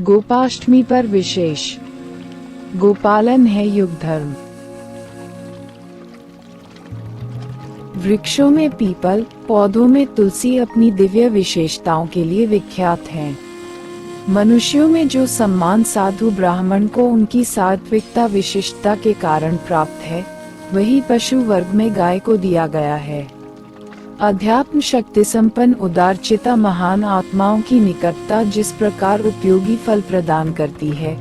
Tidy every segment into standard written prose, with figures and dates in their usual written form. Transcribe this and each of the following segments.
गोपाष्टमी पर विशेष गोपालन है युग धर्म। वृक्षों में पीपल, पौधों में तुलसी अपनी दिव्य विशेषताओं के लिए विख्यात हैं। मनुष्यों में जो सम्मान साधु ब्राह्मण को उनकी सात्विकता विशिष्टता के कारण प्राप्त है, वही पशु वर्ग में गाय को दिया गया है। अध्यात्म शक्ति संपन्न उदारचिता महान आत्माओं की निकटता जिस प्रकार उपयोगी फल प्रदान करती है,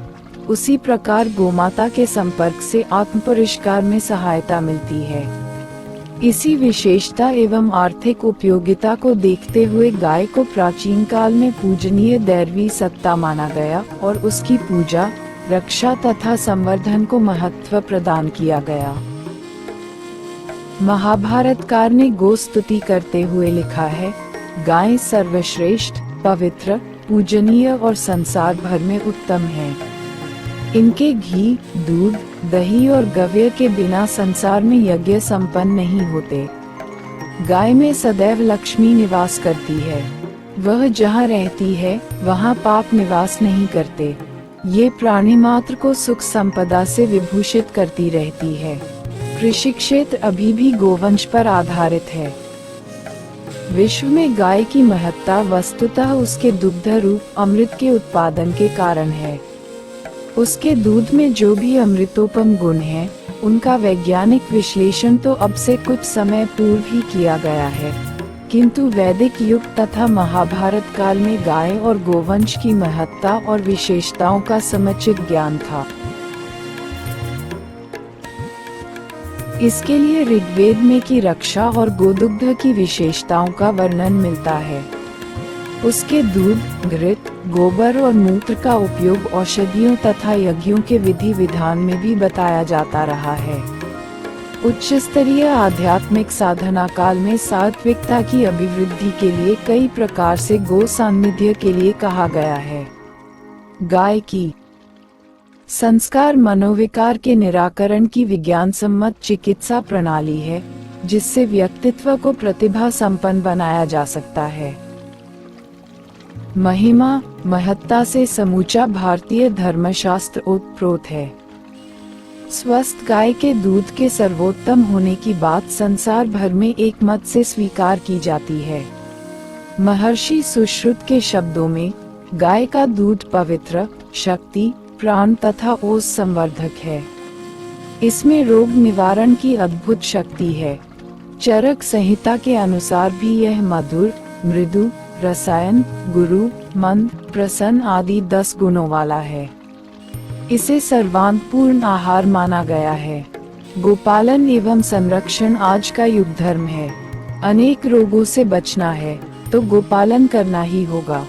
उसी प्रकार गोमाता के संपर्क से आत्म परिष्कार में सहायता मिलती है। इसी विशेषता एवं आर्थिक उपयोगिता को देखते हुए गाय को प्राचीन काल में पूजनीय दैवी सत्ता माना गया और उसकी पूजा, रक्षा तथा संवर्धन को महत्व प्रदान किया गया। महाभारतकार ने गो स्तुति करते हुए लिखा है, गाय सर्वश्रेष्ठ, पवित्र, पूजनीय और संसार भर में उत्तम है। इनके घी, दूध, दही और गव्य के बिना संसार में यज्ञ संपन्न नहीं होते। गाय में सदैव लक्ष्मी निवास करती है। वह जहाँ रहती है, वहाँ पाप निवास नहीं करते। ये प्राणी मात्र को सुख संपदा से विभूषित करती रहती है। कृषि क्षेत्र अभी भी गोवंश पर आधारित है। विश्व में गाय की महत्ता वस्तुतः उसके दुग्ध रूप अमृत के उत्पादन के कारण है। उसके दूध में जो भी अमृतोपम गुण हैं, उनका वैज्ञानिक विश्लेषण तो अब से कुछ समय पूर्व ही किया गया है, किंतु वैदिक युग तथा महाभारत काल में गाय और गोवंश की महत्ता और विशेषताओं का समुचित ज्ञान था। इसके लिए ऋग्वेद में की रक्षा और गोदुग्ध की विशेषताओं का वर्णन मिलता है। उसके दूध, घृत, गोबर और मूत्र का उपयोग औषधियों तथा यज्ञों के विधि विधान में भी बताया जाता रहा है। उच्च स्तरीय आध्यात्मिक साधना काल में सात्विकता की अभिवृद्धि के लिए कई प्रकार से गो सान्निध्य के लिए कहा गया है। गाय की संस्कार मनोविकार के निराकरण की विज्ञान सम्मत चिकित्सा प्रणाली है, जिससे व्यक्तित्व को प्रतिभा संपन्न बनाया जा सकता है। महिमा, महत्ता से समूचा भारतीय धर्मशास्त्र ओतप्रोत है। स्वस्थ गाय के दूध के सर्वोत्तम होने की बात संसार भर में एक मत से स्वीकार की जाती है। महर्षि सुश्रुत के शब्दों में, गाय का दूध पवित्र, शक्ति, प्राण तथा ओज संवर्धक है। इसमें रोग निवारण की अद्भुत शक्ति है। चरक संहिता के अनुसार भी यह मधुर, मृदु, रसायन, गुरु, मंद, प्रसन्न आदि 10 गुणों वाला है। इसे सर्वांगपूर्ण आहार माना गया है। गोपालन एवं संरक्षण आज का युग धर्म है। अनेक रोगों से बचना है तो गोपालन करना ही होगा।